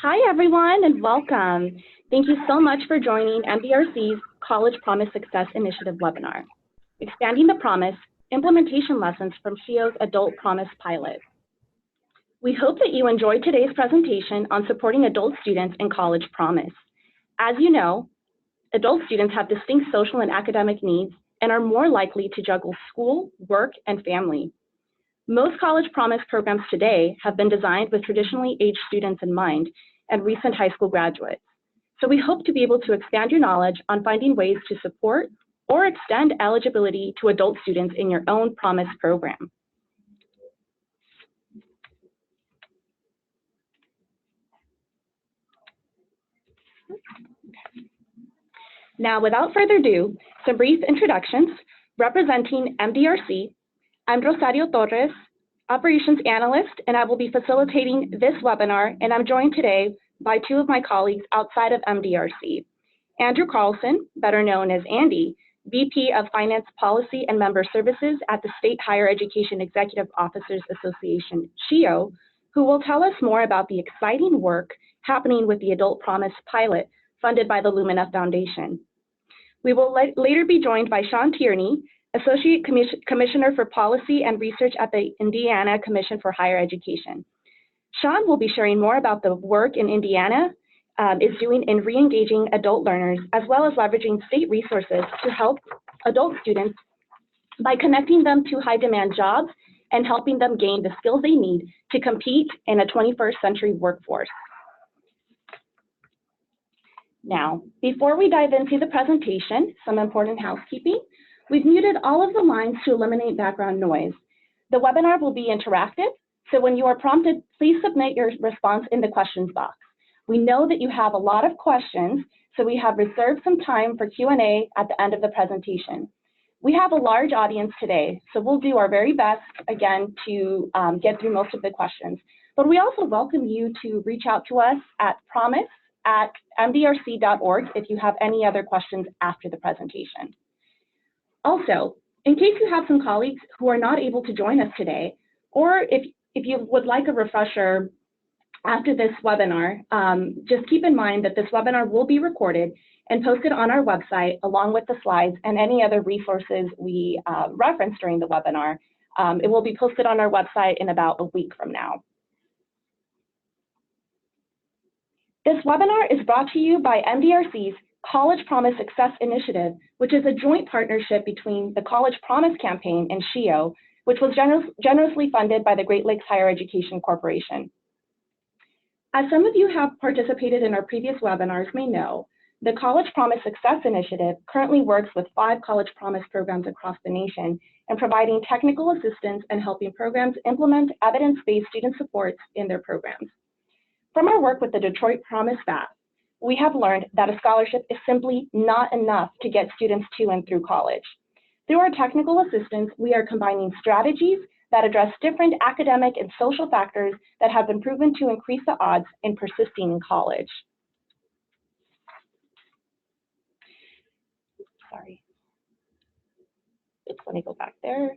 Hi, everyone, and welcome. Thank you so much for joining MDRC's College Promise Success Initiative webinar, Expanding the Promise, Implementation Lessons from SHEEO's Adult Promise Pilot. We hope that you enjoyed today's presentation on supporting adult students in College Promise. As you know, adult students have distinct social and academic needs and are more likely to juggle school, work, and family. Most College Promise programs today have been designed with traditionally aged students in mind and recent high school graduates. So we hope to be able to expand your knowledge on finding ways to support or extend eligibility to adult students in your own Promise program. Now, without further ado, some brief introductions. Representing MDRC, I'm Rosario Torres, Operations Analyst, and I will be facilitating this webinar, and I'm joined today by two of my colleagues outside of MDRC. Andrew Carlson, better known as Andy, VP of Finance Policy and Member Services at the State Higher Education Executive Officers Association, SHEEO, who will tell us more about the exciting work happening with the Adult Promise Pilot funded by the Lumina Foundation. We will later be joined by Sean Tierney, Associate Commissioner for Policy and Research at the Indiana Commission for Higher Education. Sean will be sharing more about the work in Indiana is doing in re-engaging adult learners, as well as leveraging state resources to help adult students by connecting them to high-demand jobs and helping them gain the skills they need to compete in a 21st century workforce. Now, before we dive into the presentation, some important housekeeping. We've muted all of the lines to eliminate background noise. The webinar will be interactive, so when you are prompted, please submit your response in the questions box. We know that you have a lot of questions, so we have reserved some time for Q&A at the end of the presentation. We have a large audience today, so we'll do our very best, again, to get through most of the questions. But we also welcome you to reach out to us at promise@mdrc.org if you have any other questions after the presentation. Also, in case you have some colleagues who are not able to join us today, or if you would like a refresher after this webinar, just keep in mind that this webinar will be recorded and posted on our website along with the slides and any other resources we referenced during the webinar. It will be posted on our website in about a week from now. This webinar is brought to you by MDRC's College Promise Success Initiative, which is a joint partnership between the College Promise Campaign and SHEEO, which was generously funded by the Great Lakes Higher Education Corporation. As some of you have participated in our previous webinars may know, the College Promise Success Initiative currently works with 5 College Promise programs across the nation and providing technical assistance and helping programs implement evidence-based student supports in their programs. From our work with the Detroit Promise staff, we have learned that a scholarship is simply not enough to get students to and through college. Through our technical assistance, we are combining strategies that address different academic and social factors that have been proven to increase the odds in persisting in college. Sorry. Oops, let me go back there.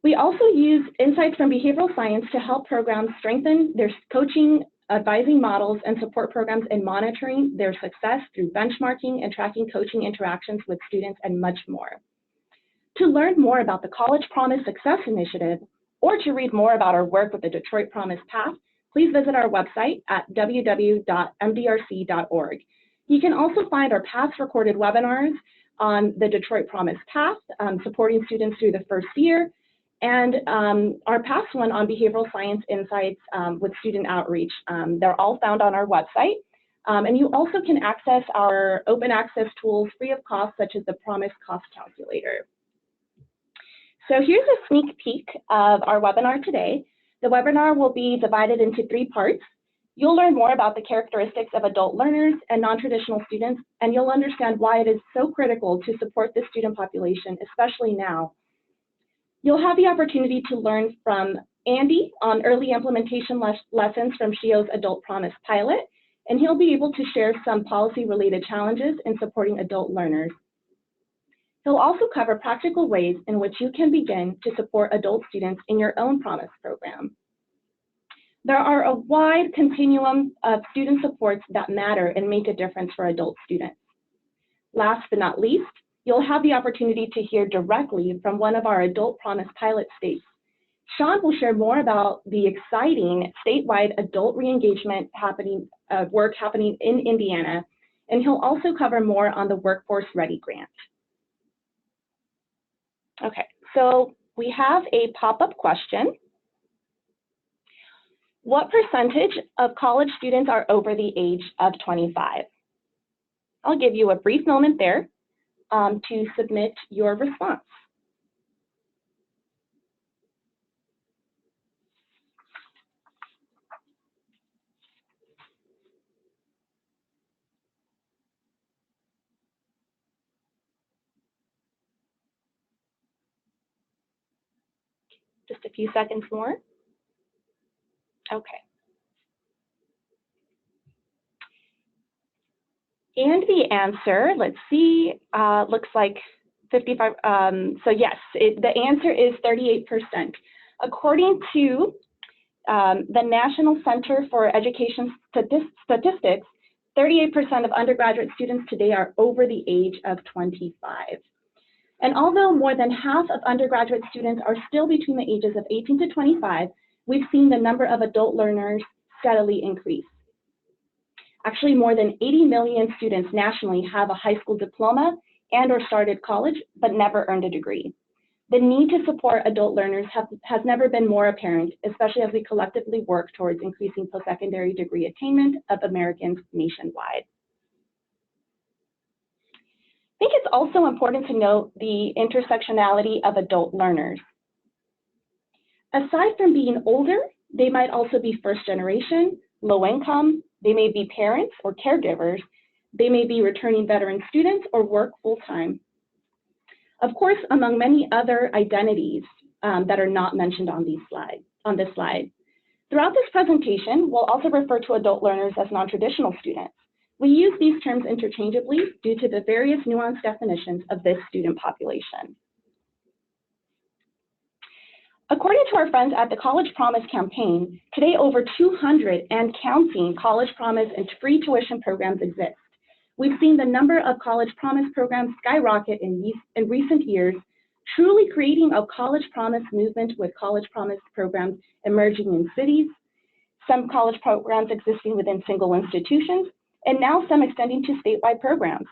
We also use insights from behavioral science to help programs strengthen their coaching, advising models, and support programs in monitoring their success through benchmarking and tracking coaching interactions with students and much more. To learn more about the College Promise Success Initiative or to read more about our work with the Detroit Promise Path, please visit our website at www.mdrc.org. You can also find our past recorded webinars on the Detroit Promise Path, supporting students through the first year, and our past one on behavioral science insights with student outreach. They're all found on our website. And you also can access our open access tools free of cost, such as the Promise Cost Calculator. So here's a sneak peek of our webinar today. The webinar will be divided into 3 parts. You'll learn more about the characteristics of adult learners and non-traditional students, and you'll understand why it is so critical to support this student population, especially now. You'll have the opportunity to learn from Andy on early implementation lessons from SHEEO's Adult Promise Pilot, and he'll be able to share some policy-related challenges in supporting adult learners. He'll also cover practical ways in which you can begin to support adult students in your own Promise program. There are a wide continuum of student supports that matter and make a difference for adult students. Last but not least, you'll have the opportunity to hear directly from one of our Adult Promise pilot states. Sean will share more about the exciting statewide adult re-engagement work happening in Indiana, and he'll also cover more on the Workforce Ready grant. Okay, so we have a pop-up question. What percentage of college students are over the age of 25? I'll give you a brief moment there to submit your response. Just a few seconds more. Okay. And the answer, let's see, looks like 55, so yes, the answer is 38%. According to the National Center for Education Statistics, 38% of undergraduate students today are over the age of 25. And although more than half of undergraduate students are still between the ages of 18 to 25, we've seen the number of adult learners steadily increase. Actually, more than 80 million students nationally have a high school diploma and or started college, but never earned a degree. The need to support adult learners has never been more apparent, especially as we collectively work towards increasing post-secondary degree attainment of Americans nationwide. I think it's also important to note the intersectionality of adult learners. Aside from being older, they might also be first generation, low income, they may be parents or caregivers, they may be returning veteran students or work full-time. Of course, among many other identities that are not mentioned on this slide. Throughout this presentation, we'll also refer to adult learners as non-traditional students. We use these terms interchangeably due to the various nuanced definitions of this student population. According to our friends at the College Promise campaign, today over 200 and counting College Promise and free tuition programs exist. We've seen the number of College Promise programs skyrocket in recent years, truly creating a College Promise movement with College Promise programs emerging in cities, some college programs existing within single institutions, and now some extending to statewide programs.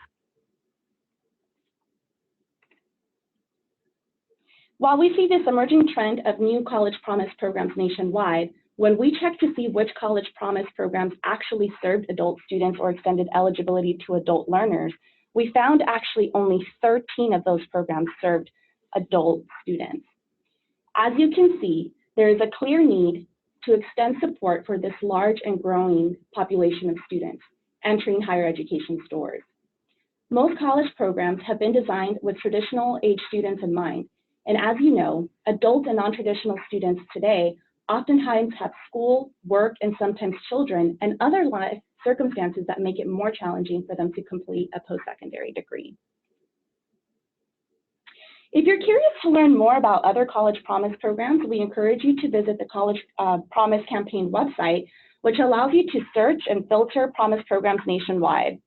While we see this emerging trend of new College Promise programs nationwide, when we check to see which College Promise programs actually served adult students or extended eligibility to adult learners, we found actually only 13 of those programs served adult students. As you can see, there is a clear need to extend support for this large and growing population of students entering higher education doors. Most college programs have been designed with traditional age students in mind. And as you know, adult and non-traditional students today oftentimes have school, work, and sometimes children and other life circumstances that make it more challenging for them to complete a post-secondary degree. If you're curious to learn more about other College Promise programs, we encourage you to visit the College Promise campaign website, which allows you to search and filter Promise programs nationwide.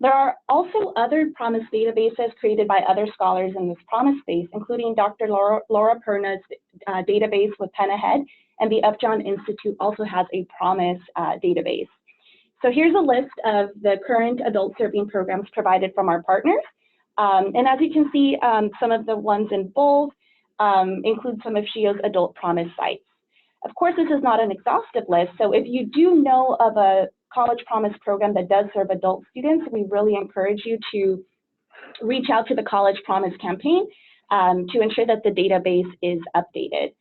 There are also other Promise databases created by other scholars in this Promise space, including Dr. Laura Perna's database with Pen Ahead, and the Upjohn Institute also has a Promise database. So here's a list of the current adult serving programs provided from our partners. And as you can see, some of the ones in bold include some of SHEEO's Adult Promise sites. Of course, this is not an exhaustive list, so if you do know of a College Promise program that does serve adult students, we really encourage you to reach out to the College Promise campaign to ensure that the database is updated.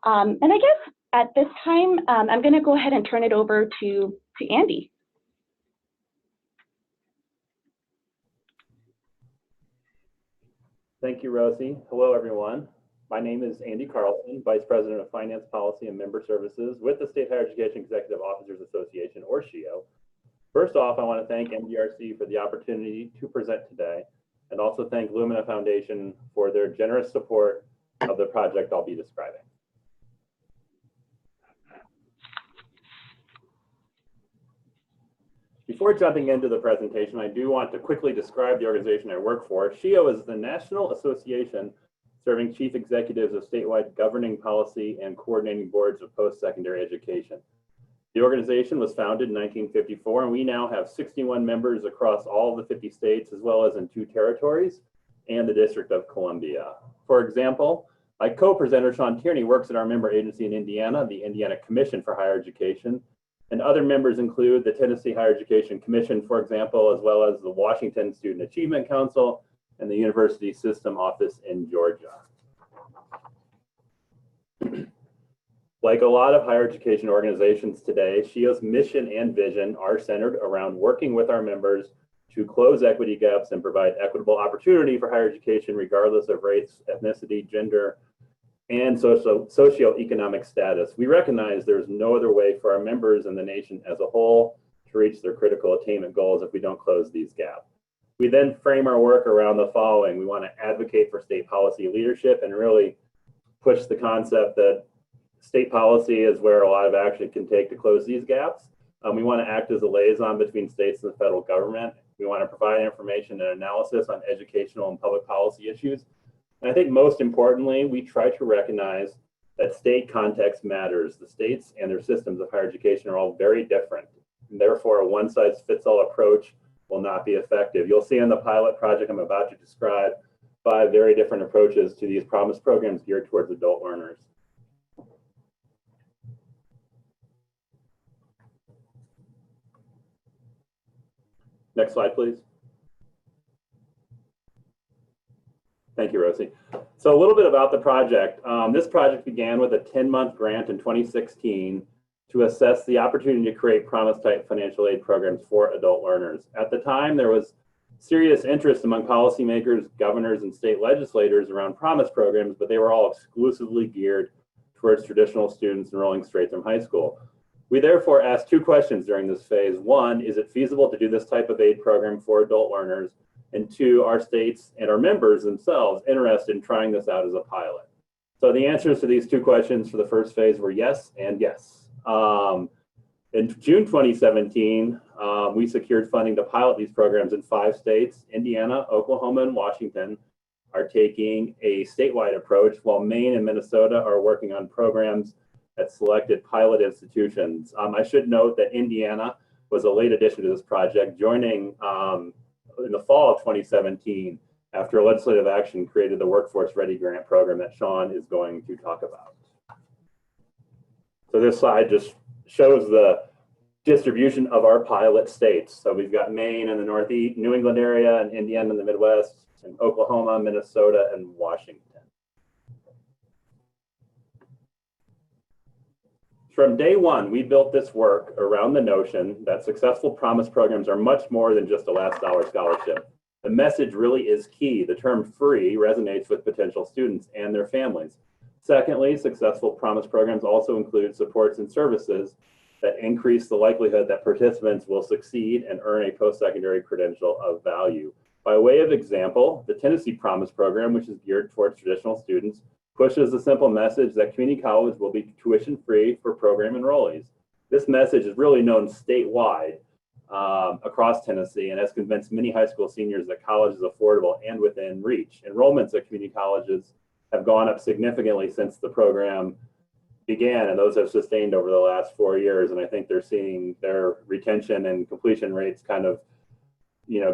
And I guess at this time, I'm going to go ahead and turn it over to Andy. Thank you, Rosie. Hello, everyone. My name is Andy Carlson, Vice President of Finance Policy and Member Services with the State Higher Education Executive Officers Association, or SHEEO. First off, I want to thank MDRC for the opportunity to present today, and also thank Lumina Foundation for their generous support of the project I'll be describing. Before jumping into the presentation, I do want to quickly describe the organization I work for. SHEEO is the National Association serving chief executives of statewide governing policy and coordinating boards of post-secondary education. The organization was founded in 1954, and we now have 61 members across all of the 50 states, as well as in 2 territories and the District of Columbia. For example, my co-presenter, Sean Tierney, works at our member agency in Indiana, the Indiana Commission for Higher Education, and other members include the Tennessee Higher Education Commission, for example, as well as the Washington Student Achievement Council and the University System Office in Georgia. Like a lot of higher education organizations today, SHEEO's mission and vision are centered around working with our members to close equity gaps and provide equitable opportunity for higher education regardless of race, ethnicity, gender, and socioeconomic status. We recognize there's no other way for our members and the nation as a whole to reach their critical attainment goals if we don't close these gaps. We then frame our work around the following. We want to advocate for state policy leadership and really push the concept that state policy is where a lot of action can take to close these gaps. We want to act as a liaison between states and the federal government. We want to provide information and analysis on educational and public policy issues. And I think most importantly, we try to recognize that state context matters. The states and their systems of higher education are all very different. And therefore, a one-size-fits-all approach will not be effective. You'll see in the pilot project I'm about to describe 5 very different approaches to these promise programs geared towards adult learners. Next slide, please. Thank you, Rosie. So a little bit about the project. This project began with a 10-month grant in 2016 to assess the opportunity to create promise-type financial aid programs for adult learners. At the time, there was serious interest among policymakers, governors, and state legislators around promise programs, but they were all exclusively geared towards traditional students enrolling straight from high school. We therefore asked 2 questions during this phase. 1, is it feasible to do this type of aid program for adult learners? And 2, are states and our members themselves interested in trying this out as a pilot? So the answers to these 2 questions for the first phase were yes and yes. In June 2017, we secured funding to pilot these programs in 5 states. Indiana, Oklahoma, and Washington are taking a statewide approach, while Maine and Minnesota are working on programs at selected pilot institutions. I should note that Indiana was a late addition to this project, joining in the fall of 2017 after legislative action created the Workforce Ready Grant program that Sean is going to talk about. So this slide just shows the distribution of our pilot states. So we've got Maine in the Northeast, New England area, and Indiana in the Midwest, and Oklahoma, Minnesota, and Washington. From day one, we built this work around the notion that successful promise programs are much more than just a last dollar scholarship. The message really is key. The term free resonates with potential students and their families. Secondly, successful promise programs also include supports and services that increase the likelihood that participants will succeed and earn a post-secondary credential of value. By way of example, the Tennessee Promise program, which is geared towards traditional students, pushes the simple message that community college will be tuition-free for program enrollees. This message is really known statewide across Tennessee and has convinced many high school seniors that college is affordable and within reach. Enrollments at community colleges have gone up significantly since the program began, and those have sustained over the last 4 years. And I think they're seeing their retention and completion rates kind of,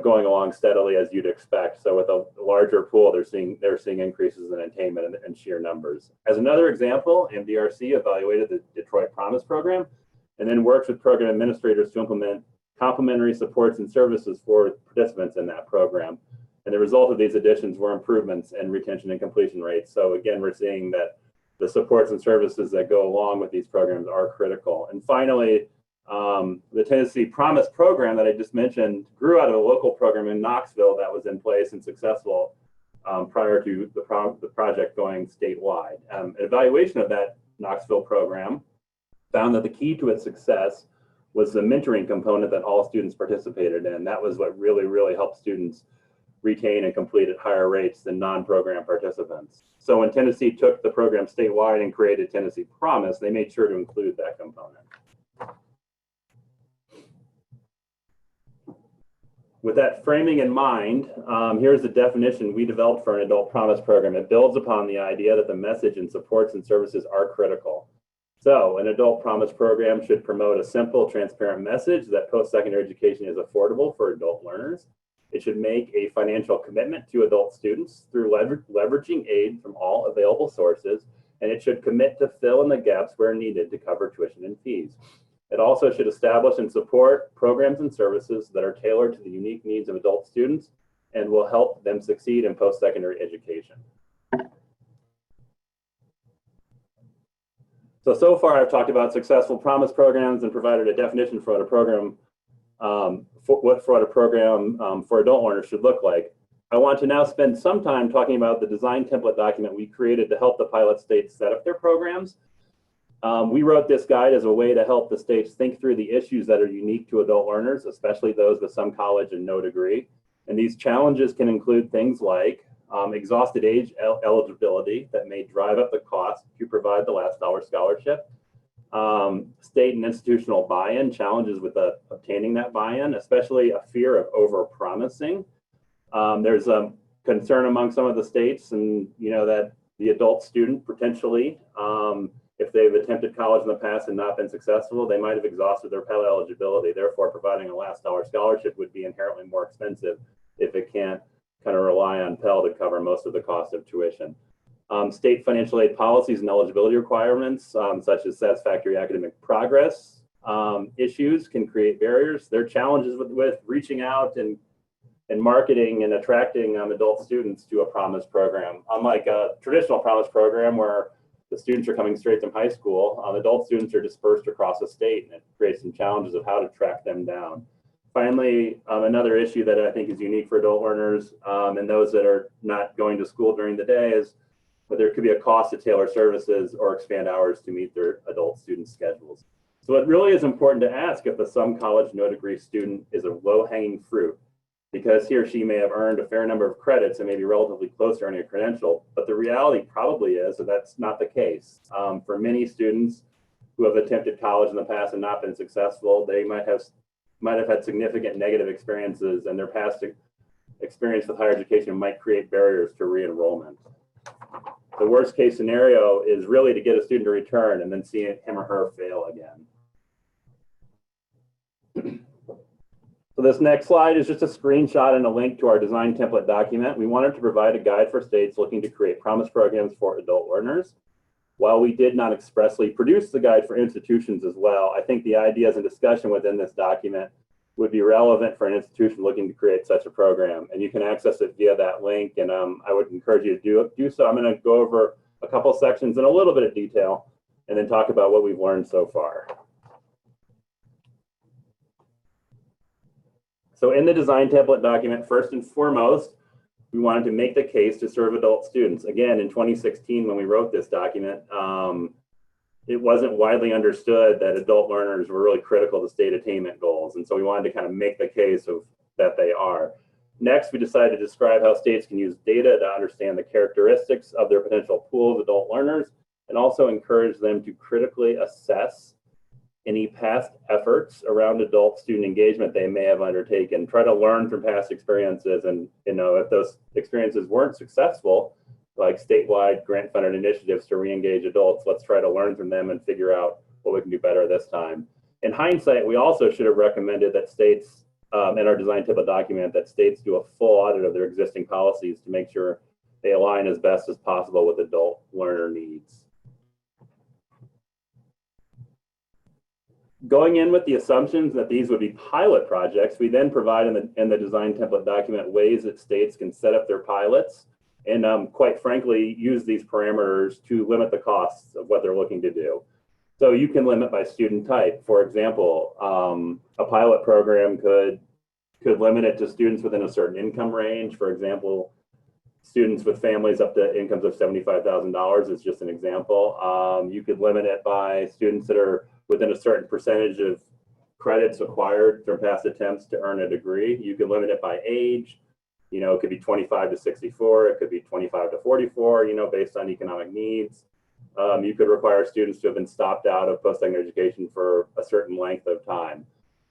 going along steadily as you'd expect. So with a larger pool, they're seeing increases in attainment and sheer numbers. As another example, MDRC evaluated the Detroit Promise program and then worked with program administrators to implement complementary supports and services for participants in that program. And the result of these additions were improvements in retention and completion rates. So again, we're seeing that the supports and services that go along with these programs are critical. And finally, the Tennessee Promise program that I just mentioned grew out of a local program in Knoxville that was in place and successful prior to the project going statewide. An evaluation of that Knoxville program found that the key to its success was the mentoring component that all students participated in. That was what really helped students retain and complete at higher rates than non-program participants. So when Tennessee took the program statewide and created Tennessee Promise, they made sure to include that component. With that framing in mind, here's the definition we developed for an adult promise program. It builds upon the idea that the message and supports and services are critical. So an adult promise program should promote a simple, transparent message that post-secondary education is affordable for adult learners. It should make a financial commitment to adult students through leveraging aid from all available sources, and it should commit to fill in the gaps where needed to cover tuition and fees. It also should establish and support programs and services that are tailored to the unique needs of adult students and will help them succeed in post-secondary education. So far I've talked about successful promise programs and provided a definition for what a program for adult learners should look like. I want to now spend some time talking about the design template document we created to help the pilot states set up their programs. We wrote this guide as a way to help the states think through the issues that are unique to adult learners, especially those with some college and no degree. And these challenges can include things like exhausted age eligibility that may drive up the cost to provide the last dollar scholarship, state and institutional buy-in, challenges with obtaining that buy-in, especially a fear of over-promising. There's a concern among some of the states, and that the adult student potentially, if they've attempted college in the past and not been successful, they might have exhausted their Pell eligibility. Therefore, providing a last dollar scholarship would be inherently more expensive if it can't kind of rely on Pell to cover most of the cost of tuition. State financial aid policies and eligibility requirements, such as satisfactory academic progress issues, can create barriers. There are challenges with reaching out and marketing and attracting adult students to a promise program. Unlike a traditional promise program where the students are coming straight from high school, adult students are dispersed across the state, and it creates some challenges of how to track them down. Finally, another issue that I think is unique for adult learners and those that are not going to school during the day is that there could be a cost to tailor services or expand hours to meet their adult student schedules. So it really is important to ask if the some college no degree student is a low-hanging fruit, because he or she may have earned a fair number of credits and may be relatively close to earning a credential, but the reality probably is that that's not the case. For many students who have attempted college in the past and not been successful, they might have had significant negative experiences, and their past experience with higher education might create barriers to re-enrollment. The worst case scenario is really to get a student to return and then see him or her fail again. So this next slide is just a screenshot and a link to our design template document. We wanted to provide a guide for states looking to create promise programs for adult learners. While we did not expressly produce the guide for institutions as well, I think the ideas and discussion within this document would be relevant for an institution looking to create such a program. And you can access it via that link, and I would encourage you to do so. I'm going to go over a couple sections in a little bit of detail and then talk about what we've learned so far. So in the design template document, first and foremost, we wanted to make the case to serve adult students. Again, in 2016, when we wrote this document, it wasn't widely understood that adult learners were really critical to state attainment goals. And so we wanted to kind of make the case of that they are. Next, we decided to describe how states can use data to understand the characteristics of their potential pool of adult learners, and also encourage them to critically assess any past efforts around adult student engagement they may have undertaken. Try to learn from past experiences, and if those experiences weren't successful, like statewide grant-funded initiatives to re-engage adults, let's try to learn from them and figure out what we can do better this time. In hindsight, we also should have recommended that states, in our design template document, that states do a full audit of their existing policies to make sure they align as best as possible with adult learner needs. Going in with the assumptions that these would be pilot projects, we then provide in the design template document ways that states can set up their pilots and quite frankly, use these parameters to limit the costs of what they're looking to do. So you can limit by student type. For example, a pilot program could limit it to students within a certain income range. For example, students with families up to incomes of $75,000 is just an example. You could limit it by students that are within a certain percentage of credits acquired from past attempts to earn a degree. You could limit it by age. It could be 25 to 64. It could be 25 to 44, based on economic needs. You could require students to have been stopped out of post-secondary education for a certain length of time.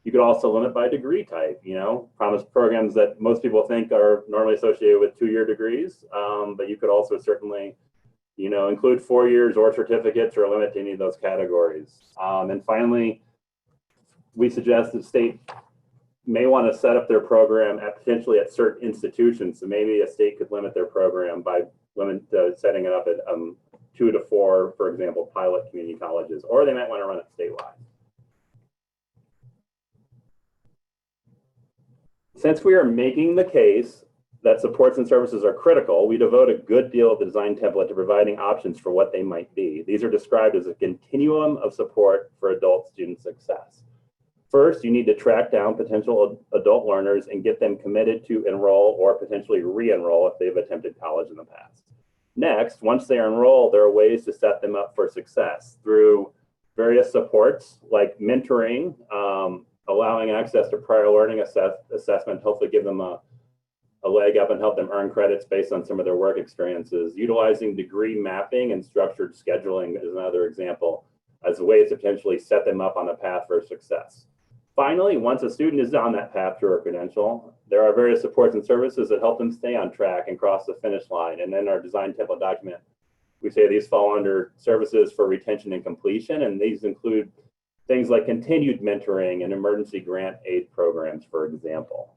You could also limit by degree type, promise programs that most people think are normally associated with 2-year degrees, but you could also certainly, include 4 years or certificates or limit to any of those categories. And finally, we suggest that state may want to set up their program potentially at certain institutions. So maybe a state could limit their program by setting it up at 2 to 4, for example, pilot community colleges, or they might want to run it statewide. Since we are making the case that supports and services are critical, we devote a good deal of the design template to providing options for what they might be. These are described as a continuum of support for adult student success. First, you need to track down potential adult learners and get them committed to enroll or potentially re-enroll if they've attempted college in the past. Next, once they are enrolled, there are ways to set them up for success through various supports like mentoring, allowing access to prior learning assessment, hopefully give them a leg up and help them earn credits based on some of their work experiences. Utilizing degree mapping and structured scheduling is another example as ways to potentially set them up on a path for success. Finally, once a student is on that path to a credential, there are various supports and services that help them stay on track and cross the finish line. And in our design template document, we say these fall under services for retention and completion, and these include things like continued mentoring and emergency grant aid programs, for example.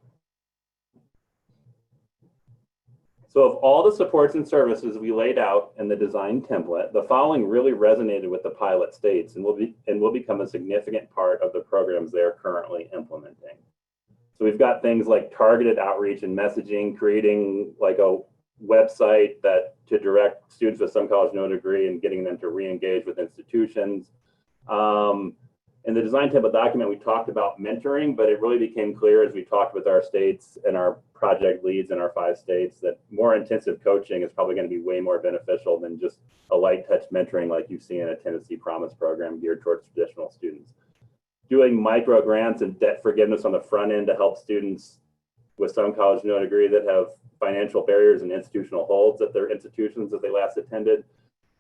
So of all the supports and services we laid out in the design template, the following really resonated with the pilot states and will become a significant part of the programs they're currently implementing. So we've got things like targeted outreach and messaging, creating like a website to direct students with some college no degree and getting them to re-engage with institutions. In the design template document, we talked about mentoring, but it really became clear as we talked with our states and our project leads in our 5 states that more intensive coaching is probably going to be way more beneficial than just a light touch mentoring like you see in a Tennessee Promise program geared towards traditional students. Doing micro grants and debt forgiveness on the front end to help students with some college no degree that have financial barriers and institutional holds at their institutions that they last attended,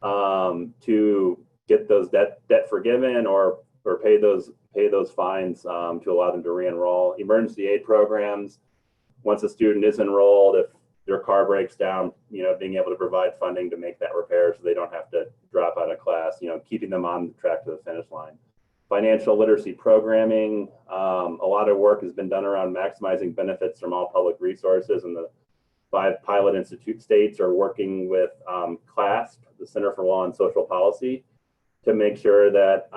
to get those debt forgiven or pay those fines to allow them to re-enroll. Emergency aid programs, once a student is enrolled, if their car breaks down, being able to provide funding to make that repair so they don't have to drop out of class, keeping them on the track to the finish line. Financial literacy programming, a lot of work has been done around maximizing benefits from all public resources, and the 5 pilot institute states are working with CLASP, the Center for Law and Social Policy, to make sure that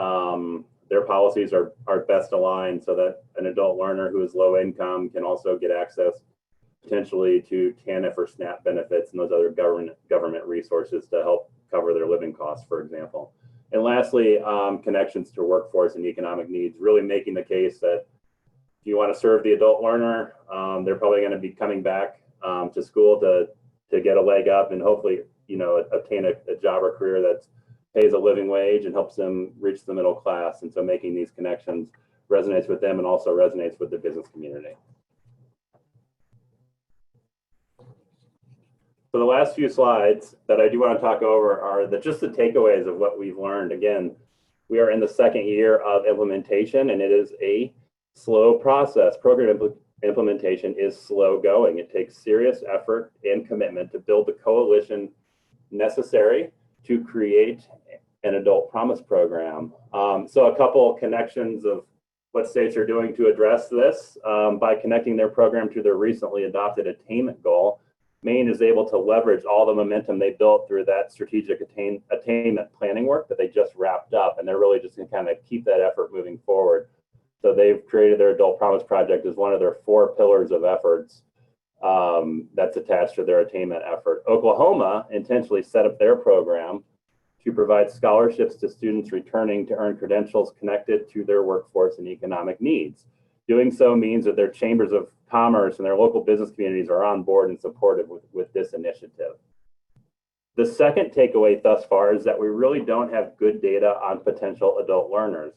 their policies are best aligned so that an adult learner who is low income can also get access potentially to TANF or SNAP benefits and those other government resources to help cover their living costs, for example. And lastly, connections to workforce and economic needs, really making the case that if you want to serve the adult learner, they're probably going to be coming back to school to get a leg up and hopefully, obtain a job or career that pays a living wage and helps them reach the middle class. And so making these connections resonates with them and also resonates with the business community. So the last few slides that I do want to talk over are just the takeaways of what we've learned. Again, we are in the 2nd year of implementation and it is a slow process. Program implementation is slow going. It takes serious effort and commitment to build the coalition necessary to create an adult promise program. So a couple connections of what states are doing to address this by connecting their program to their recently adopted attainment goal. Maine is able to leverage all the momentum they built through that strategic attainment planning work that they just wrapped up, and they're really just going to kind of keep that effort moving forward. So they've created their Adult Promise Project as one of their 4 pillars of efforts that's attached to their attainment effort. Oklahoma intentionally set up their program to provide scholarships to students returning to earn credentials connected to their workforce and economic needs. Doing so means that their chambers of commerce and their local business communities are on board and supportive with this initiative. The second takeaway thus far is that we really don't have good data on potential adult learners.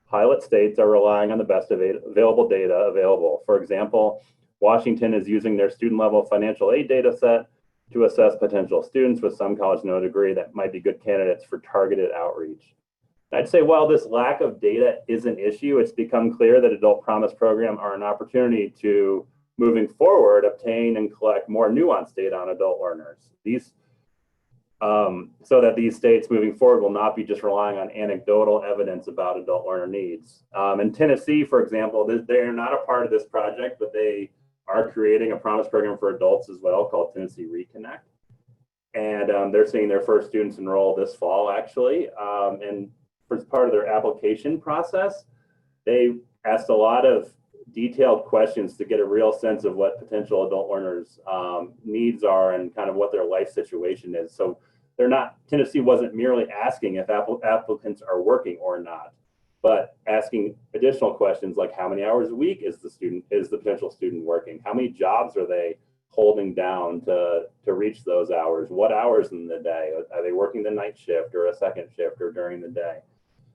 Pilot states are relying on the best available data available. For example, Washington is using their student level financial aid data set to assess potential students with some college no degree that might be good candidates for targeted outreach. I'd say while this lack of data is an issue, it's become clear that adult promise programs are an opportunity to, moving forward, obtain and collect more nuanced data on adult learners. So that these states moving forward will not be just relying on anecdotal evidence about adult learner needs. In Tennessee, for example, they're not a part of this project, but they are creating a promise program for adults as well called Tennessee Reconnect. And they're seeing their first students enroll this fall, actually. And as part of their application process, they asked a lot of detailed questions to get a real sense of what potential adult learners' needs are and kind of what their life situation is. So Tennessee wasn't merely asking if applicants are working or not, but asking additional questions like how many hours a week is the potential student working? How many jobs are they holding down to reach those hours? What hours in the day? Are they working the night shift or a second shift or during the day?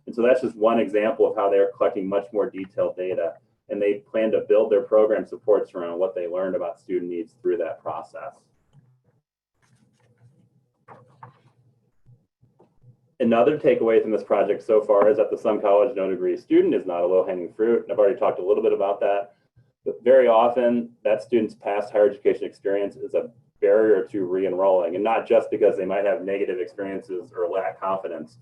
And so that's just one example of how they're collecting much more detailed data, and they plan to build their program supports around what they learned about student needs through that process. Another takeaway from this project so far is that the some college, no degree student is not a low-hanging fruit. And I've already talked a little bit about that. But very often, that student's past higher education experience is a barrier to re-enrolling, and not just because they might have negative experiences or lack confidence.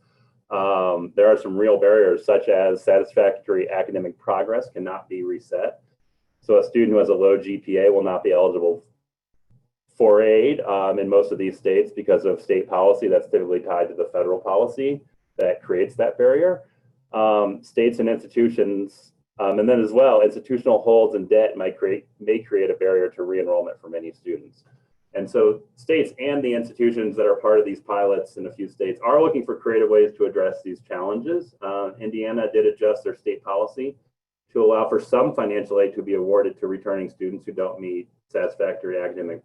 There are some real barriers, such as satisfactory academic progress cannot be reset. So a student who has a low GPA will not be eligible for aid in most of these states because of state policy that's typically tied to the federal policy that creates that barrier. States and institutions, and then as well, institutional holds and debt may create a barrier to re-enrollment for many students. And so states and the institutions that are part of these pilots in a few states are looking for creative ways to address these challenges. Indiana did adjust their state policy to allow for some financial aid to be awarded to returning students who don't meet satisfactory academic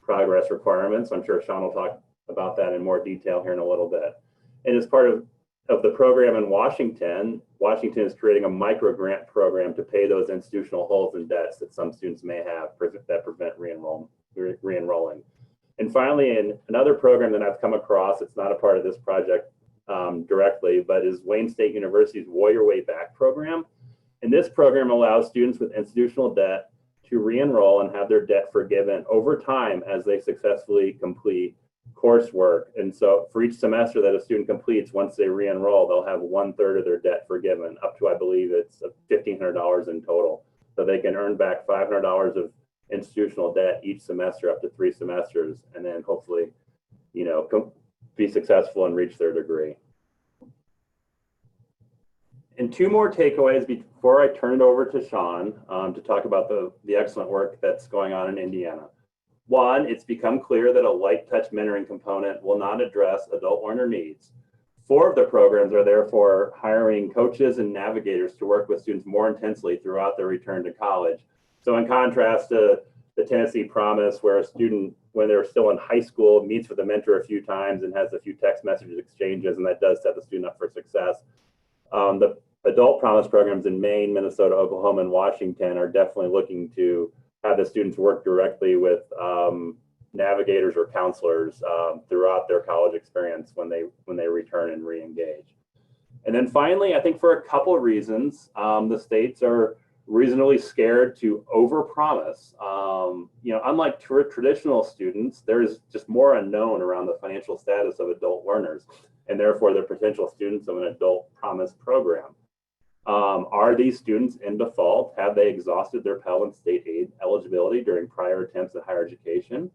progress requirements. I'm sure Sean will talk about that in more detail here in a little bit. And as part of the program in Washington is creating a micro grant program to pay those institutional holds and debts that some students may have that prevent re-enrolling. And finally, in another program that I've come across, it's not a part of this project directly, but is Wayne State University's Warrior Way Back program. And this program allows students with institutional debt to re-enroll and have their debt forgiven over time as they successfully complete coursework. And so for each semester that a student completes, once they re-enroll, they'll have 1/3 of their debt forgiven, up to, I believe it's $1,500 in total. So they can earn back $500 of institutional debt each semester up to 3 semesters, and then hopefully, be successful and reach their degree. And 2 more takeaways before I turn it over to Sean to talk about the excellent work that's going on in Indiana. 1, it's become clear that a light touch mentoring component will not address adult learner needs. 4 of the programs are therefore hiring coaches and navigators to work with students more intensely throughout their return to college. So in contrast to the Tennessee Promise, where a student, when they're still in high school, meets with a mentor a few times and has a few text message exchanges, and that does set the student up for success. The adult promise programs in Maine, Minnesota, Oklahoma, and Washington are definitely looking to have the students work directly with navigators or counselors throughout their college experience when they return and re-engage. And then finally, I think for a couple of reasons, the states are reasonably scared to overpromise. Unlike traditional students, there's just more unknown around the financial status of adult learners, and therefore they're potential students of an adult promise program. Are these students in default? Have they exhausted their Pell and state aid eligibility during prior attempts at higher education?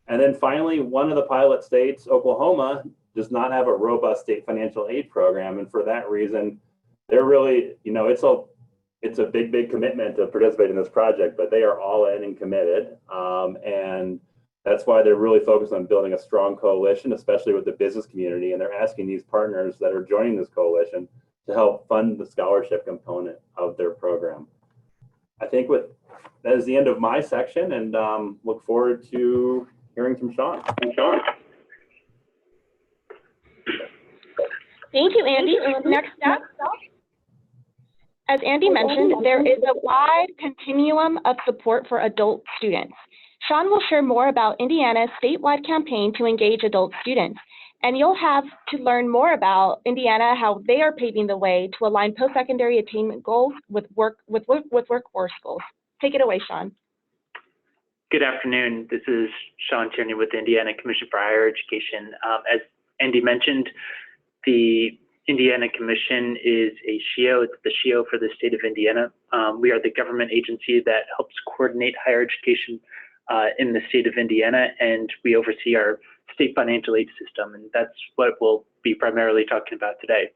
And then finally, one of the pilot states, Oklahoma, does not have a robust state financial aid program. And for that reason, they're really, it's a big commitment to participate in this project, but they are all in and committed. And that's why they're really focused on building a strong coalition, especially with the business community. And they're asking these partners that are joining this coalition to help fund the scholarship component of their program. I think that is the end of my section, and look forward to hearing from Sean. Thank you, Andy. Next up, as Andy mentioned, there is a wide continuum of support for adult students. Sean will share more about Indiana's statewide campaign to engage adult students. And you'll have to learn more about Indiana, how they are paving the way to align post-secondary attainment goals with workforce goals. Take it away, Sean. Good afternoon. This is Sean Tierney with the Indiana Commission for Higher Education. As Andy mentioned, the Indiana Commission is a SHEEO. It's the SHEEO for the state of Indiana. We are the government agency that helps coordinate higher education in the state of Indiana, and we oversee our state financial aid system, and that's what we'll be primarily talking about today.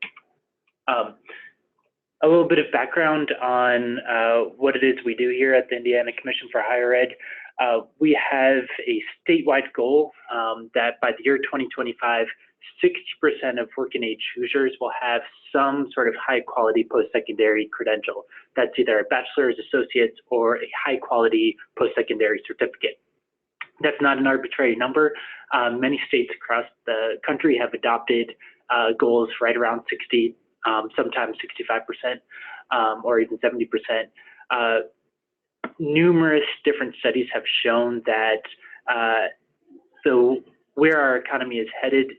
A little bit of background on what it is we do here at the Indiana Commission for Higher Ed. We have a statewide goal that by the year 2025, 60% of working age Hoosiers will have some sort of high quality post-secondary credential. That's either a bachelor's, associate's, or a high quality post-secondary certificate. That's not an arbitrary number. Many states across the country have adopted goals right around 60, sometimes 65%, or even 70%. Numerous different studies have shown that where our economy is headed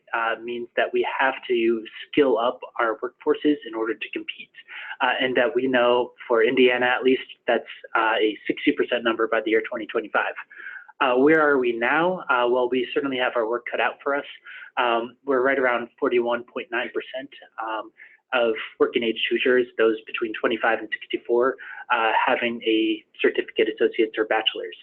means that we have to skill up our workforces in order to compete. And that we know for Indiana, at least, that's a 60% number by the year 2025. Where are we now? Well, we certainly have our work cut out for us. We're right around 41.9% of working age Hoosiers, those between 25 and 64, having a certificate, associate's, or bachelor's.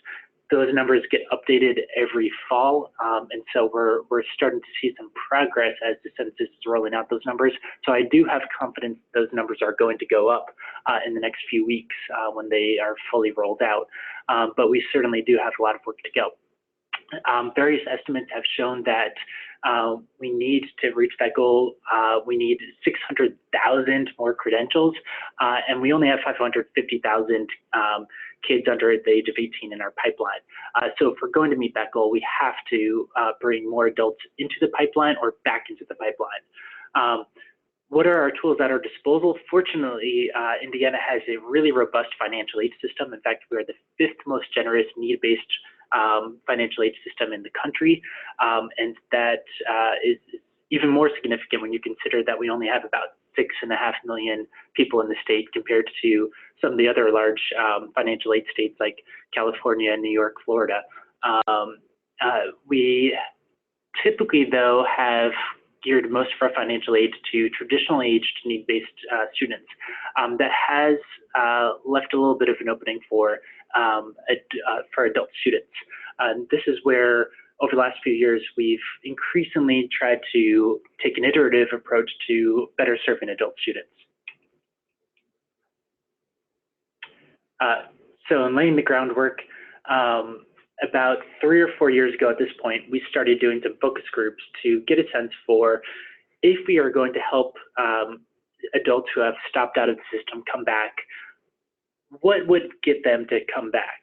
Those numbers get updated every fall, and so we're starting to see some progress as the census is rolling out those numbers. So I do have confidence those numbers are going to go up in the next few weeks when they are fully rolled out. But we certainly do have a lot of work to go. Various estimates have shown that we need to reach that goal. We need 600,000 more credentials, and we only have 550,000 kids under the age of 18 in our pipeline. So if we're going to meet that goal, we have to bring more adults into the pipeline or back into the pipeline. What are our tools at our disposal? Fortunately, Indiana has a really robust financial aid system. In fact, we are the 5th most generous need-based financial aid system in the country, and that is even more significant when you consider that we only have about 6.5 million people in the state compared to some of the other large financial aid states like California, New York, Florida. We typically, though, have geared most of our financial aid to traditional aged need-based students. That has left a little bit of an opening for adult students. This is where, over the last few years, we've increasingly tried to take an iterative approach to better serving adult students. So in laying the groundwork, about 3 or 4 years ago at this point, we started doing some focus groups to get a sense for if we are going to help adults who have stopped out of the system come back, what would get them to come back?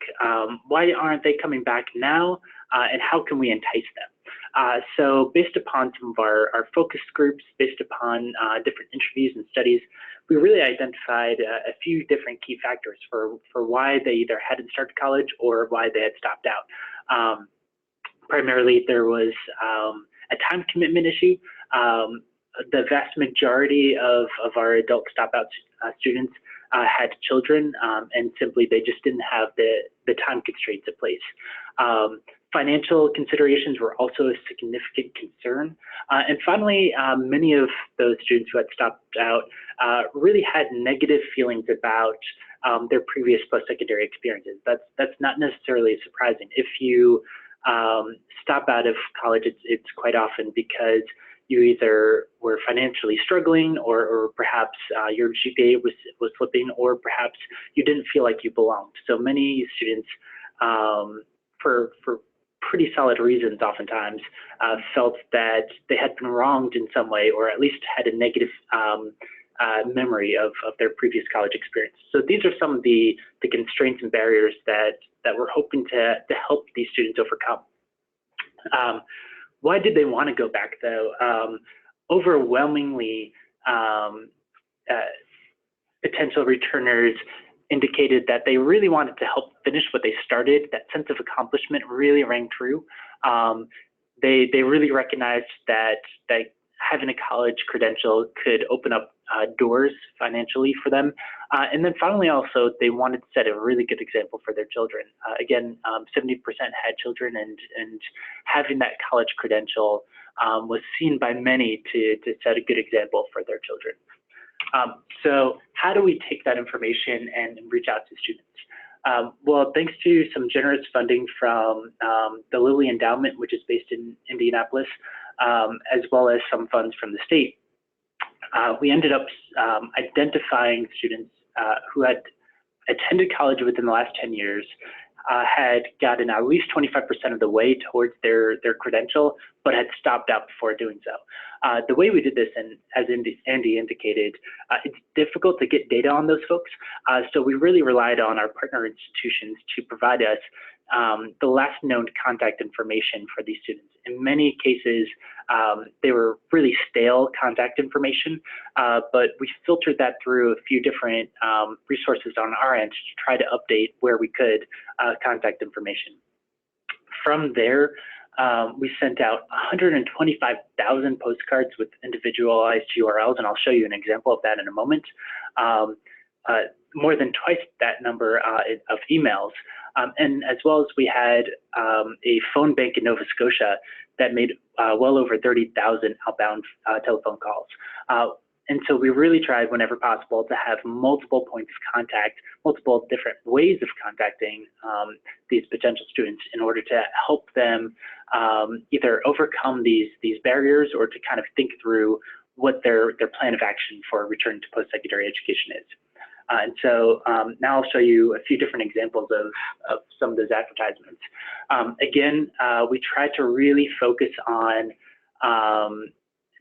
Why aren't they coming back now? And how can we entice them? So based upon some of our focus groups, based upon different interviews and studies, we really identified a few different key factors for why they either hadn't started college or why they had stopped out. Primarily, there was a time commitment issue. The vast majority of our adult stop-out students had children, and simply they just didn't have the time constraints in place. Financial considerations were also a significant concern. And finally, many of those students who had stopped out really had negative feelings about their previous post-secondary experiences. That's not necessarily surprising. If you stop out of college, it's quite often because you either were financially struggling, or perhaps your GPA was slipping, or perhaps you didn't feel like you belonged. So many students, for pretty solid reasons oftentimes, felt that they had been wronged in some way, or at least had a negative memory of their previous college experience. So these are some of the constraints and barriers that we're hoping to help these students overcome. Why did they want to go back, though? Overwhelmingly, potential returners indicated that they really wanted to help finish what they started. That sense of accomplishment really rang true. They really recognized that having a college credential could open up doors financially for them. And then finally, also, they wanted to set a really good example for their children. Again, 70% had children, and having that college credential was seen by many to set a good example for their children. So how do we take that information and reach out to students? Well, thanks to some generous funding from the Lilly Endowment, which is based in Indianapolis, as well as some funds from the state, we ended up identifying students who had attended college within the last 10 years, had gotten at least 25% of the way towards their credential, but had stopped out before doing so. The way we did this, and as Andy indicated, it's difficult to get data on those folks, so we really relied on our partner institutions to provide us the last known contact information for these students. In many cases, they were really stale contact information, but we filtered that through a few different resources on our end to try to update where we could contact information. From there, we sent out 125,000 postcards with individualized URLs, and I'll show you an example of that in a moment. More than twice that number of emails. And as well as we had a phone bank in Nova Scotia that made well over 30,000 outbound telephone calls. And so we really tried whenever possible to have multiple points of contact, multiple different ways of contacting these potential students in order to help them either overcome these barriers or to kind of think through what their plan of action for return to post-secondary education is. And so now I'll show you a few different examples of some of those advertisements. Again, we try to really focus on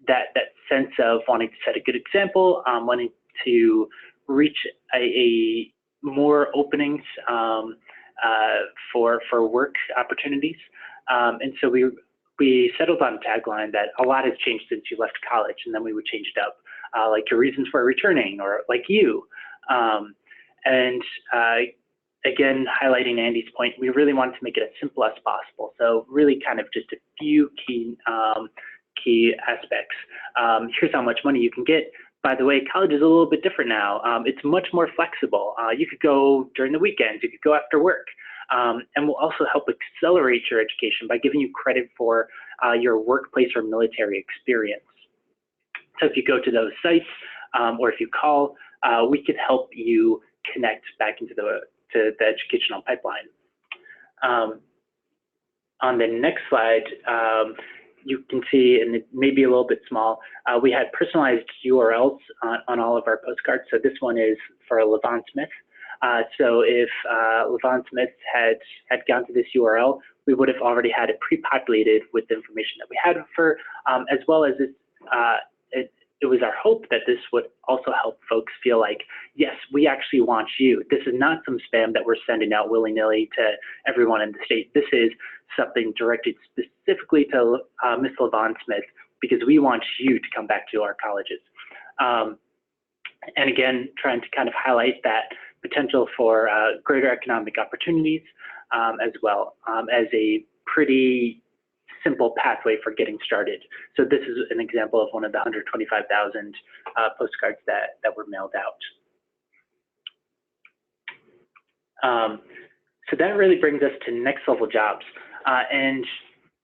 that sense of wanting to set a good example, wanting to reach a more openings for work opportunities. And so we settled on a tagline that a lot has changed since you left college, and then we would change it up, like your reasons for returning, or like you. Again, highlighting Andy's point, we really wanted to make it as simple as possible. So really kind of just a few key aspects. Here's how much money you can get. By the way, college is a little bit different now. It's much more flexible. You could go during the weekends, you could go after work. And we'll also help accelerate your education by giving you credit for your workplace or military experience. So if you go to those sites, or if you call, we can help you connect back into the educational pipeline. On the next slide, you can see, and it may be a little bit small, we had personalized URLs on all of our postcards. So this one is for Levon Smith. So if Levon Smith had gone to this URL, we would have already had it pre-populated with the information that we had for, as well as it was our hope that this would also help folks feel like, yes, we actually want you. This is not some spam that we're sending out willy-nilly to everyone in the state. This is something directed specifically to Ms. Levon Smith, because we want you to come back to our colleges. And again, trying to kind of highlight that potential for greater economic opportunities, as well as a pretty simple pathway for getting started. So this is an example of one of the 125,000 postcards that were mailed out. So that really brings us to next level jobs. And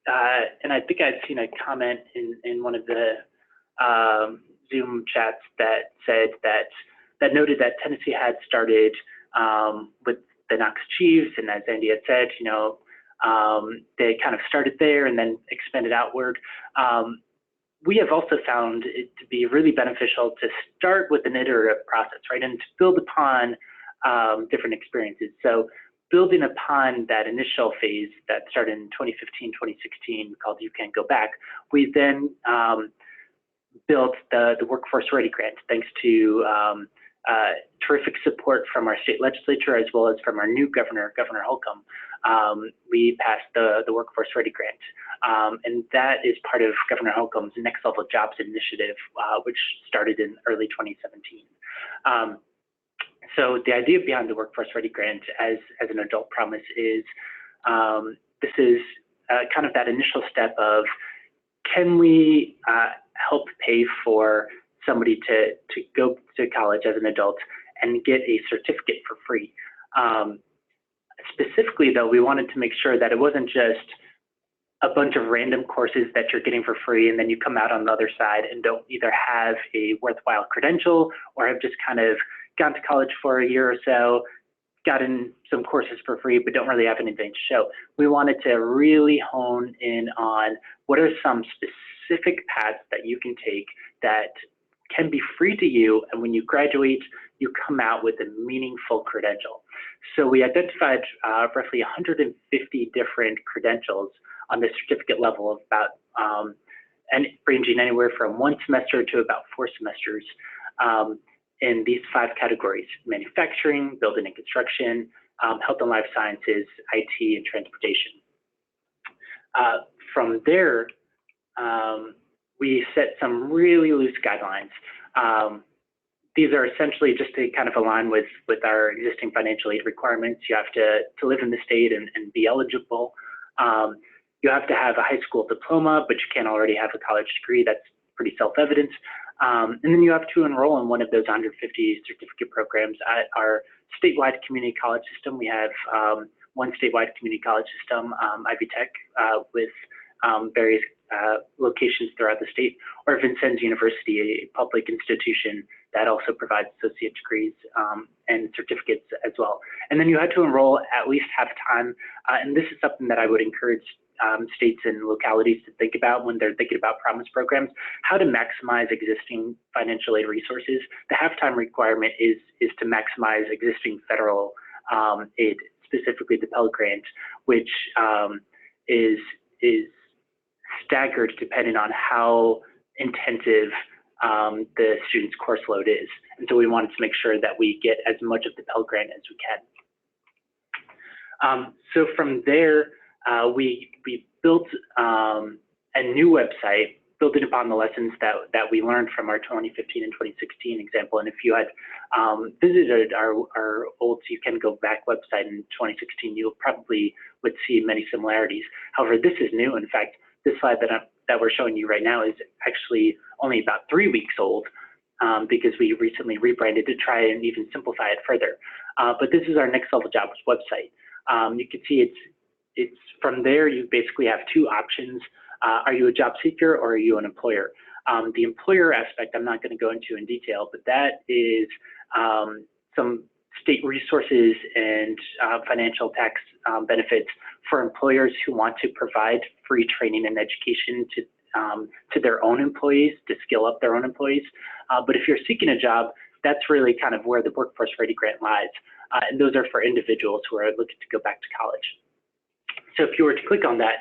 I think I'd seen a comment in one of the Zoom chats that said that noted that Tennessee had started with the Knox Chiefs, and as Andy had said, you know, they kind of started there and then expanded outward. We have also found it to be really beneficial to start with an iterative process, right, and to build upon different experiences. So building upon that initial phase that started in 2015, 2016, called You Can't Go Back, we then built the Workforce Ready Grant, thanks to terrific support from our state legislature, as well as from our new governor, Governor Holcomb. We passed the Workforce Ready Grant, and that is part of Governor Holcomb's Next Level Jobs initiative, which started in early 2017. So the idea behind the Workforce Ready Grant as an adult promise is this is kind of that initial step of, can we help pay for somebody to go to college as an adult and get a certificate for free? Specifically, though, we wanted to make sure that it wasn't just a bunch of random courses that you're getting for free, and then you come out on the other side and don't either have a worthwhile credential or have just kind of gone to college for a year or so, gotten some courses for free, but don't really have anything to show. We wanted to really hone in on what are some specific paths that you can take that can be free to you, and when you graduate, you come out with a meaningful credential. So we identified roughly 150 different credentials on the certificate level of about, and ranging anywhere from 1 semester to about 4 semesters in these 5 categories: manufacturing, building and construction, health and life sciences, IT, and transportation. From there, we set some really loose guidelines. These are essentially just to kind of align with our existing financial aid requirements. You have to live in the state and be eligible. You have to have a high school diploma, but you can't already have a college degree. That's pretty self-evident. And then you have to enroll in one of those 150 certificate programs at our statewide community college system. We have one statewide community college system, Ivy Tech, with various locations throughout the state, or Vincennes University, a public institution that also provides associate degrees and certificates as well. And then you had to enroll at least half time, and this is something that I would encourage states and localities to think about when they're thinking about promise programs, how to maximize existing financial aid resources. The halftime requirement is to maximize existing federal aid, specifically the Pell Grant, which is staggered depending on how intensive the student's course load is. And so we wanted to make sure that we get as much of the Pell Grant as we can. So from there, we built a new website, building upon the lessons that we learned from our 2015 and 2016 example. And if you had visited our old You Can Go Back website in 2016, you probably would see many similarities. However, this is new. In fact, this slide that we're showing you right now is actually only about 3 weeks old because we recently rebranded to try and even simplify it further. But this is our Next Level Jobs website. You can see it's from there, you basically have 2 options. Are you a job seeker or are you an employer? The employer aspect, I'm not going to go into in detail, but that is some state resources and financial tax benefits for employers who want to provide free training and education to their own employees, to skill up their own employees. But if you're seeking a job, that's really kind of where the Workforce Ready Grant lies. And those are for individuals who are looking to go back to college. So if you were to click on that,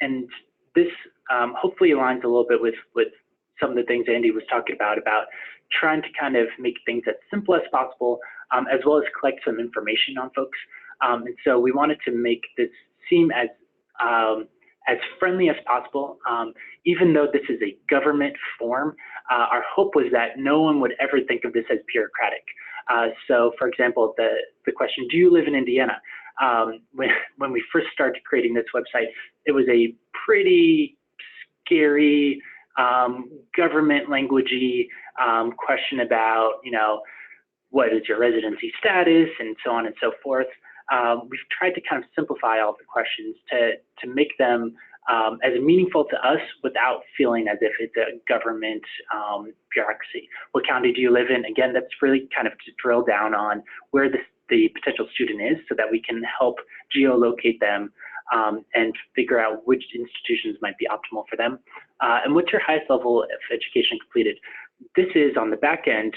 and this hopefully aligns a little bit with some of the things Andy was talking about trying to kind of make things as simple as possible, as well as collect some information on folks. And so we wanted to make this seem as friendly as possible. Even though this is a government form, our hope was that no one would ever think of this as bureaucratic. So for example, the question, do you live in Indiana? When we first started creating this website, it was a pretty scary government languagey question about, what is your residency status and so on and so forth. We've tried to kind of simplify all the questions to make them as meaningful to us without feeling as if it's a government bureaucracy. What county do you live in? Again, that's really kind of to drill down on where the potential student is so that we can help geolocate them and figure out which institutions might be optimal for them. And what's your highest level of education completed? This is on the back end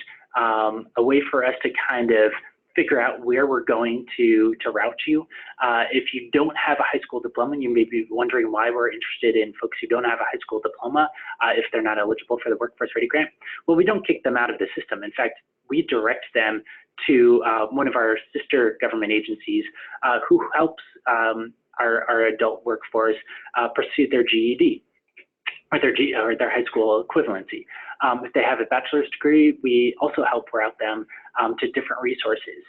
a way for us to kind of figure out where we're going to route you. If you don't have a high school diploma, you may be wondering why we're interested in folks who don't have a high school diploma if they're not eligible for the Workforce Ready Grant. Well, we don't kick them out of the system. In fact, we direct them to one of our sister government agencies who helps our adult workforce pursue their GED or their high school equivalency. If they have a bachelor's degree, we also help route them to different resources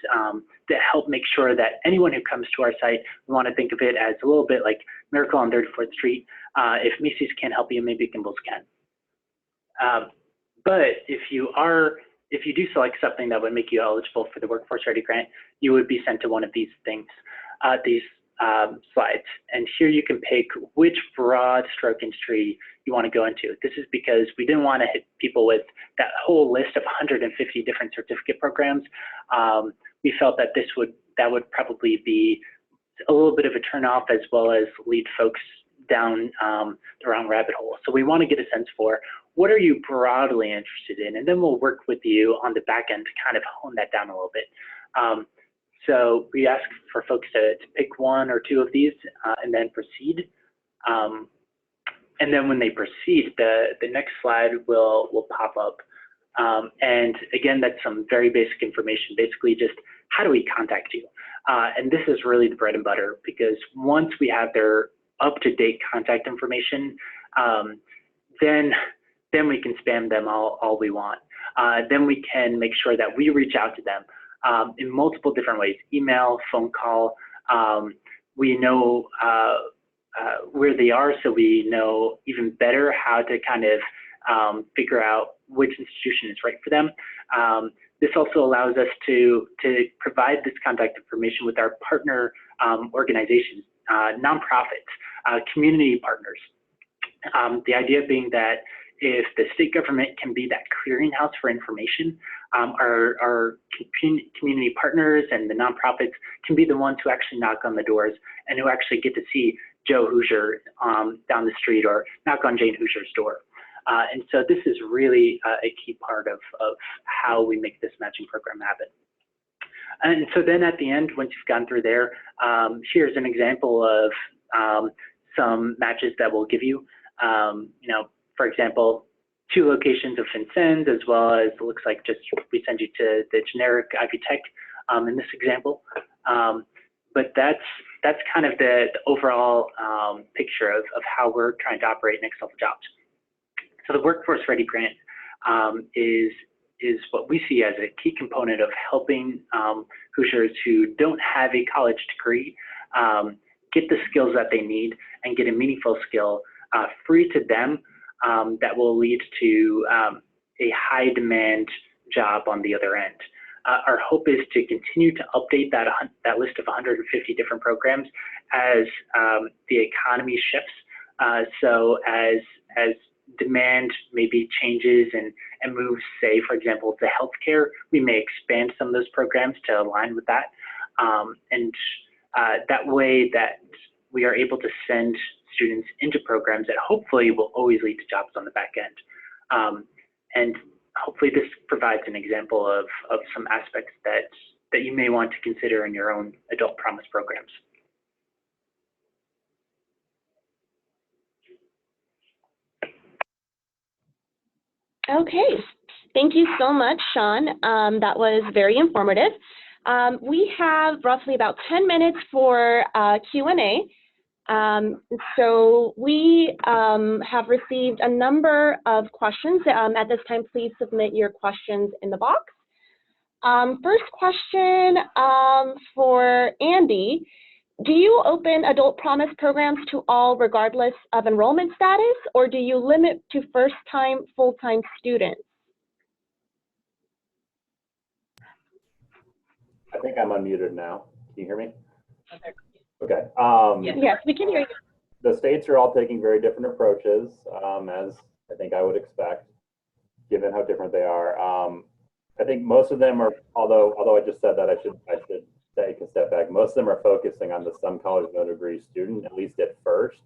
that help make sure that anyone who comes to our site, we want to think of it as a little bit like Miracle on 34th Street. If Macy's can't help you, maybe Gimbel's can. But if you do select something that would make you eligible for the Workforce Ready grant, you would be sent to one of these things, slides. And here you can pick which broad stroke industry you want to go into. This is because we didn't want to hit people with that whole list of 150 different certificate programs. We felt that that would probably be a little bit of a turnoff, as well as lead folks down the wrong rabbit hole. So we want to get a sense for what are you broadly interested in, and then we'll work with you on the back end to kind of hone that down a little bit. So we ask for folks to pick one or two of these and then proceed. And then when they proceed, the next slide will pop up. And again, that's some very basic information, basically just how do we contact you? And this is really the bread and butter, because once we have their up-to-date contact information, then we can spam them all we want. Then we can make sure that we reach out to them in multiple different ways: email, phone call. We know where they are, so we know even better how to kind of figure out which institution is right for them. This also allows us to provide this contact information with our partner organizations, nonprofits, community partners. The idea being that if the state government can be that clearinghouse for information, our community partners and the nonprofits can be the ones who actually knock on the doors and who actually get to see Joe Hoosier down the street or knock on Jane Hoosier's door. And so this is really a key part of how we make this matching program happen. And so then at the end, once you've gone through there, here's an example of some matches that we'll give you. For example, 2 locations of Vincennes, as well as it looks like just we send you to the generic Ivy Tech in this example. But that's kind of the overall picture of how we're trying to operate Next Level Jobs. So the Workforce Ready grant is what we see as a key component of helping Hoosiers who don't have a college degree get the skills that they need and get a meaningful skill free to them that will lead to a high demand job on the other end. Our hope is to continue to update that list of 150 different programs as the economy shifts. So as demand maybe changes and moves, say, for example, to healthcare, we may expand some of those programs to align with that. And that way that we are able to send students into programs that hopefully will always lead to jobs on the back end. And hopefully this provides an example of some aspects that you may want to consider in your own Adult Promise programs. Okay, thank you so much, Sean. That was very informative. We have roughly about 10 minutes for Q&A. So we have received a number of questions. At this time, please submit your questions in the box. First question for Andy. Do you open Adult Promise programs to all regardless of enrollment status, or do you limit to first-time, full-time students? I think I'm unmuted now. Can you hear me? Okay. Yes, we can hear you. The states are all taking very different approaches, as I think I would expect, given how different they are. I think most of them are, although I just said that, I should take a step back. Most of them are focusing on the some college no degree student, at least at first.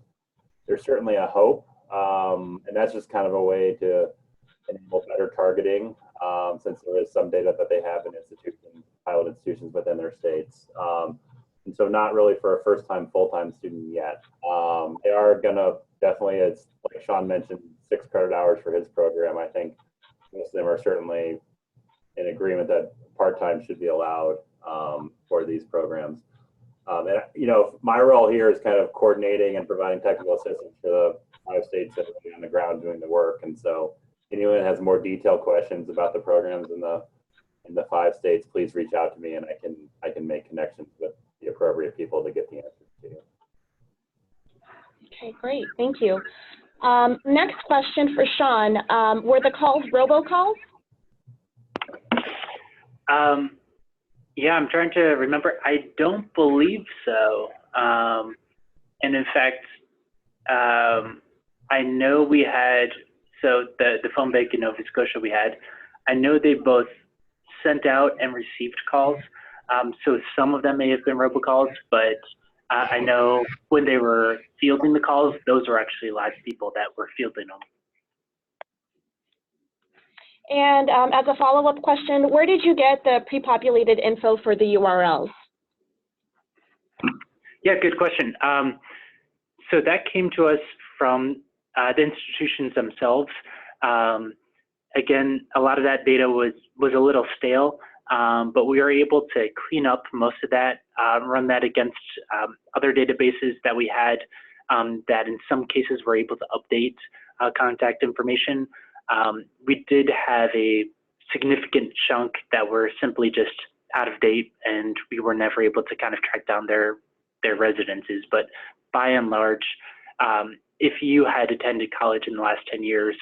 There's certainly a hope, and that's just kind of a way to enable better targeting, since there is some data that they have in institutions, pilot institutions within their states. And so not really for a first-time, full-time student yet. They are gonna definitely, as like Sean mentioned, 6 credit hours for his program. I think most of them are certainly in agreement that part-time should be allowed for these programs. And my role here is kind of coordinating and providing technical assistance for the 5 states that are on the ground doing the work. And so anyone that has more detailed questions about the programs and in the 5 states, please reach out to me and I can make connections with the appropriate people to get the answers to you. Okay, great, thank you. Next question for Sean. Were the calls robocalls? Yeah, I'm trying to remember. I don't believe so. And in fact, I know we had, so the phone bank in Nova Scotia we had, I know they both sent out and received calls. So some of them may have been robocalls, but I know when they were fielding the calls, those were actually live people that were fielding them. And as a follow-up question, where did you get the pre-populated info for the URLs? Yeah, good question. So that came to us from the institutions themselves. Again, a lot of that data was a little stale, but we were able to clean up most of that, run that against other databases that we had that in some cases were able to update contact information. We did have a significant chunk that were simply just out of date, and we were never able to kind of track down their residences. But by and large, if you had attended college in the last 10 years,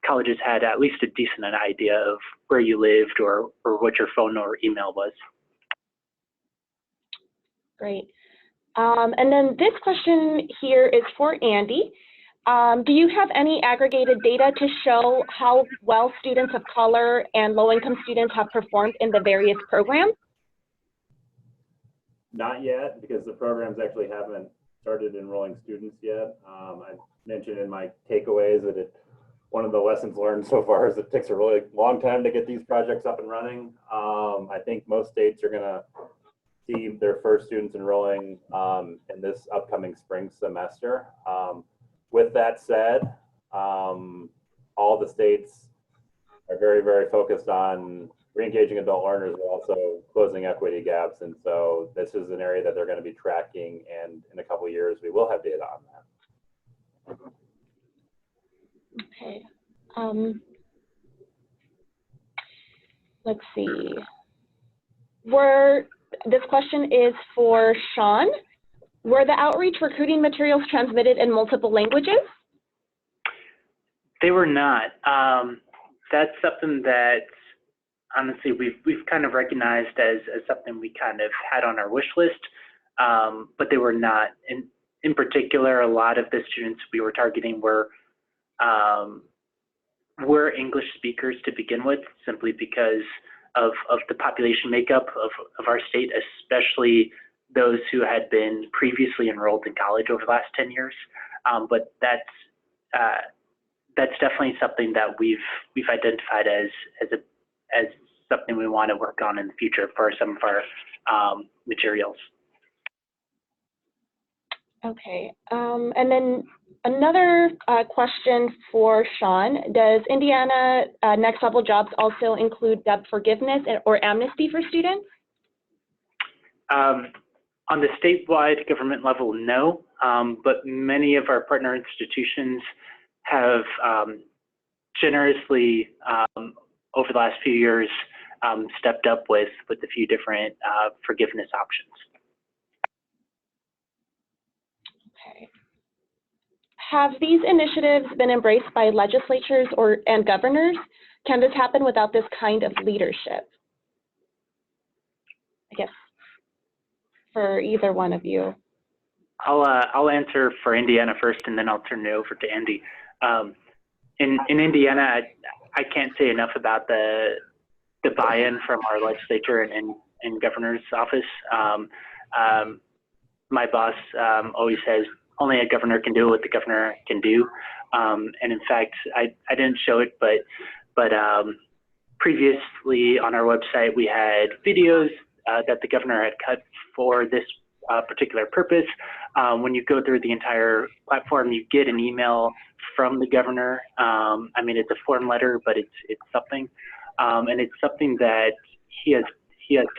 colleges had at least a decent idea of where you lived or what your phone or email was. Great. And then this question here is for Andy. Do you have any aggregated data to show how well students of color and low-income students have performed in the various programs? Not yet, because the programs actually haven't started enrolling students yet. I mentioned in my takeaways that one of the lessons learned so far is it takes a really long time to get these projects up and running. I think most states are going to see their first students enrolling in this upcoming spring semester. With that said, all the states are very, very focused on re-engaging adult learners, but also closing equity gaps. And so this is an area that they're going to be tracking, and in a couple of years, we will have data on that. Okay. Let's see. This question is for Sean. Were the outreach recruiting materials transmitted in multiple languages? They were not. That's something that honestly we've kind of recognized as something we kind of had on our wish list, but they were not. In particular, a lot of the students we were targeting were English speakers to begin with, simply because of the population makeup of our state, especially those who had been previously enrolled in college over the last 10 years. But that's definitely something that we've identified as something we want to work on in the future for some of our materials. Okay, and then another question for Sean. Does Indiana Next Level Jobs also include debt forgiveness or amnesty for students? On the statewide government level, no, but many of our partner institutions have generously, over the last few years, stepped up with a few different forgiveness options. Okay. Have these initiatives been embraced by legislatures and governors? Can this happen without this kind of leadership? I guess for either one of you. I'll answer for Indiana first, and then I'll turn it over to Andy. In Indiana, I can't say enough about the buy-in from our legislature and governor's office. My boss always says only a governor can do what the governor can do, and in fact, I didn't show it, but previously on our website we had videos that the governor had cut for this particular purpose. When you go through the entire platform, you get an email from the governor. I mean, it's a form letter, but it's something, and it's something that he has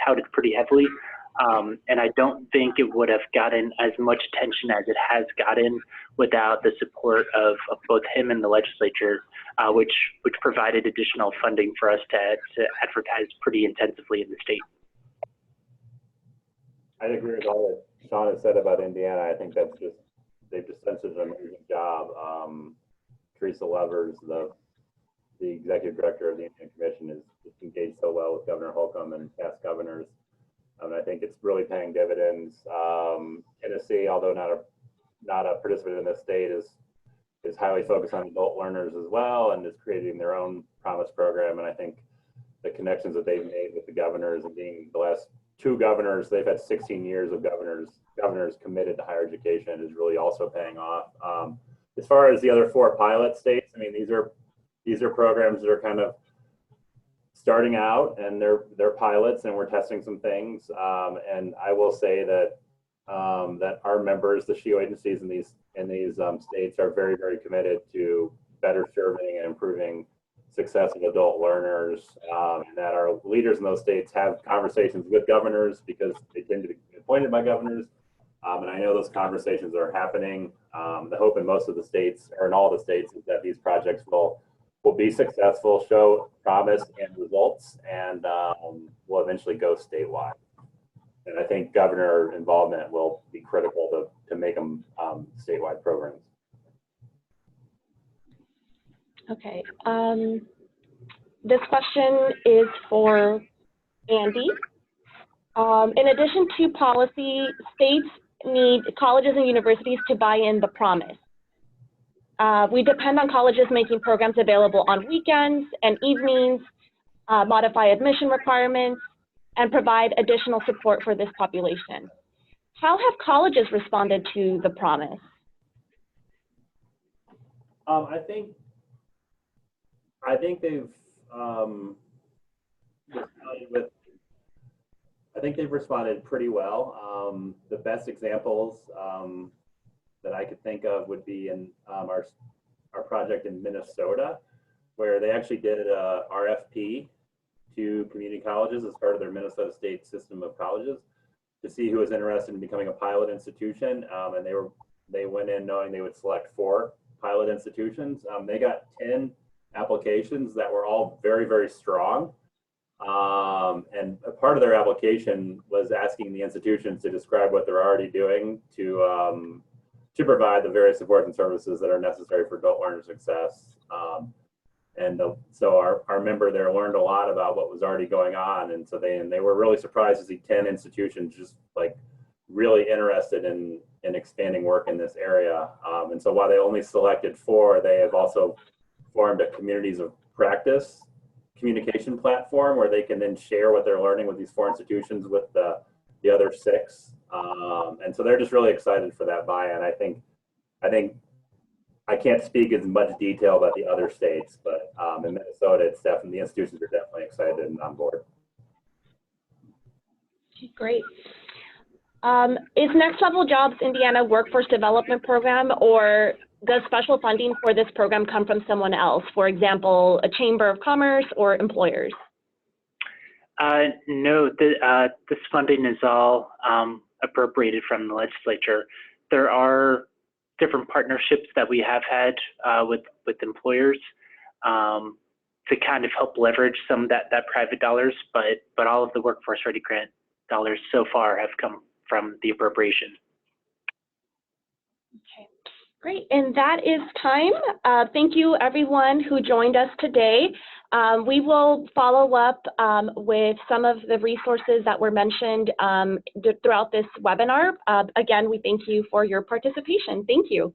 touted pretty heavily. And I don't think it would have gotten as much attention as it has gotten without the support of both him and the legislature, which provided additional funding for us to advertise pretty intensively in the state. I agree with all that Sean has said about Indiana. I think that's just, they've just done such an amazing job. Teresa Levers, the executive director of the Indiana Commission, is engaged so well with Governor Holcomb and past governors. And I think it's really paying dividends. Tennessee, although not a participant in this state, is highly focused on adult learners as well, and is creating their own Promise program. And I think the connections that they've made with the governors, and being the last 2 governors, they've had 16 years of governors committed to higher education, is really also paying off. As far as the other 4 pilot states, I mean, these are programs that are kind of starting out, and they're pilots, and we're testing some things. And I will say that that our members, the SHEEO agencies in these states, are very, very committed to better serving and improving success of adult learners, and that our leaders in those states have conversations with governors, because they tend to be appointed by governors. And I know those conversations are happening. The hope in most of the states, or in all the states, is that these projects will be successful, show promise and results, and will eventually go statewide. And I think governor involvement will be critical to make them statewide programs. Okay. This question is for Andy. In addition to policy, states need colleges and universities to buy in the promise. We depend on colleges making programs available on weekends and evenings, modify admission requirements, and provide additional support for this population. How have colleges responded to the promise? I think they've responded pretty well. The best examples that I could think of would be in our project in Minnesota, where they actually did a RFP to community colleges as part of their Minnesota state system of colleges to see who was interested in becoming a pilot institution. And they went in knowing they would select 4 pilot institutions. They got 10 applications that were all very, very strong. And a part of their application was asking the institutions to describe what they're already doing to provide the various supports and services that are necessary for adult learner success. So our member there learned a lot about what was already going on, and so they were really surprised to see 10 institutions just like really interested in expanding work in this area. And so while they only selected 4, they have also formed a communities of practice communication platform where they can then share what they're learning with these 4 institutions with the other 6. And so they're just really excited for that buy-in. I think I can't speak as much detail about the other states, but in Minnesota, it's definitely, the institutions are definitely excited and on board. Great. Is Next Level Jobs Indiana Workforce Development Program, or does special funding for this program come from someone else? For example, a Chamber of Commerce or employers? No, this funding is all appropriated from the legislature. There are different partnerships that we have had with employers to kind of help leverage some of that private dollars, but all of the Workforce Ready Grant dollars so far have come from the appropriation. Okay, great, and that is time. Thank you everyone who joined us today. We will follow up with some of the resources that were mentioned throughout this webinar. Again, we thank you for your participation. Thank you.